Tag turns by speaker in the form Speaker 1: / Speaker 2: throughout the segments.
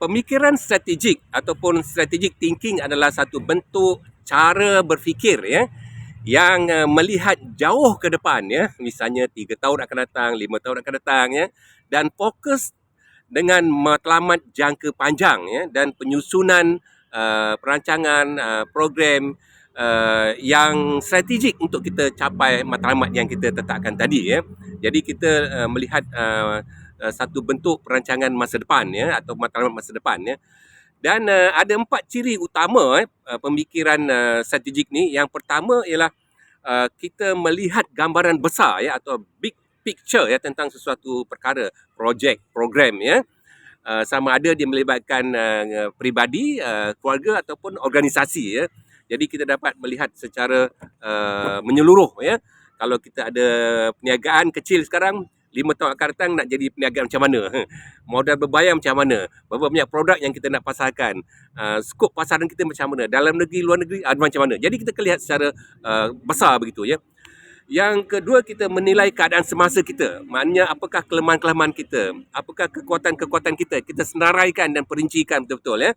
Speaker 1: pemikiran strategik ataupun strategic thinking adalah satu bentuk cara berfikir ya yang melihat jauh ke depan ya, misalnya 3 tahun akan datang, 5 tahun akan datang ya, dan fokus dengan matlamat jangka panjang ya, dan penyusunan perancangan program yang strategik untuk kita capai matlamat yang kita tetapkan tadi ya. Jadi kita melihat satu bentuk perancangan masa depan ya, atau matlamat masa depan ya. Dan ada 4 ciri utama pemikiran strategik ni. Yang pertama ialah kita melihat gambaran besar ya, atau big picture ya, tentang sesuatu perkara, projek, program ya. Sama ada dia melibatkan peribadi, keluarga ataupun organisasi ya. Jadi kita dapat melihat secara menyeluruh ya. Kalau kita ada perniagaan kecil sekarang, 5 tahun akan datang nak jadi perniagaan macam mana? Modal berbayar macam mana? Berapa banyak produk yang kita nak pasarkan? Skop pasaran kita macam mana? Dalam negeri, luar negeri, macam mana? Jadi kita lihat secara besar begitu ya. Yang kedua, kita menilai keadaan semasa kita. Maknanya apakah kelemahan-kelemahan kita? Apakah kekuatan-kekuatan kita? Kita senaraikan dan perincikan betul-betul ya.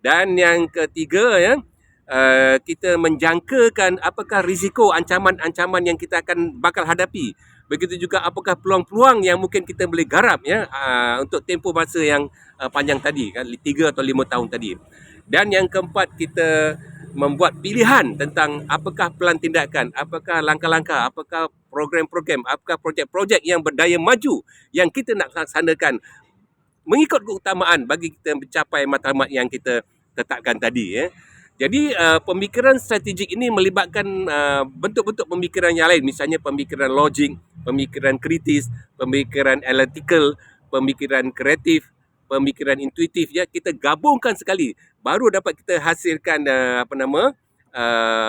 Speaker 1: Dan yang ketiga ya, kita menjangkakan apakah risiko, ancaman-ancaman yang kita akan bakal hadapi. Begitu juga apakah peluang-peluang yang mungkin kita boleh garap ya, untuk tempoh masa yang panjang tadi kan, 3 atau 5 tahun tadi. Dan yang keempat, kita membuat pilihan tentang apakah pelan tindakan, apakah langkah-langkah, apakah program-program, apakah projek-projek yang berdaya maju yang kita nak laksanakan mengikut keutamaan bagi kita mencapai matlamat yang kita tetapkan tadi ya. Jadi pemikiran strategik ini melibatkan bentuk-bentuk pemikiran yang lain, misalnya pemikiran logik, pemikiran kritis, pemikiran analytical, pemikiran kreatif, pemikiran intuitif ya. Kita gabungkan sekali baru dapat kita hasilkan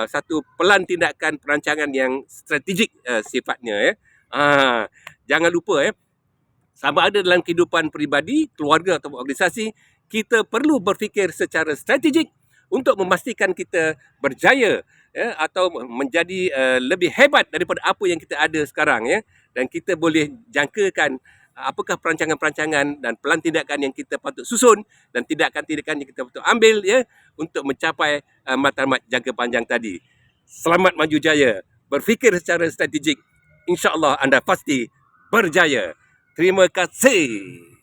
Speaker 1: satu pelan tindakan perancangan yang strategik sifatnya ya. Jangan lupa ya, sama ada dalam kehidupan peribadi, keluarga atau organisasi, kita perlu berfikir secara strategik untuk memastikan kita berjaya ya, atau menjadi lebih hebat daripada apa yang kita ada sekarang ya. Dan kita boleh jangkakan apakah perancangan-perancangan dan pelan tindakan yang kita patut susun dan tindakan-tindakan yang kita patut ambil ya, untuk mencapai matlamat jangka panjang tadi. Selamat maju jaya. Berfikir secara strategik, insya-Allah anda pasti berjaya. Terima kasih.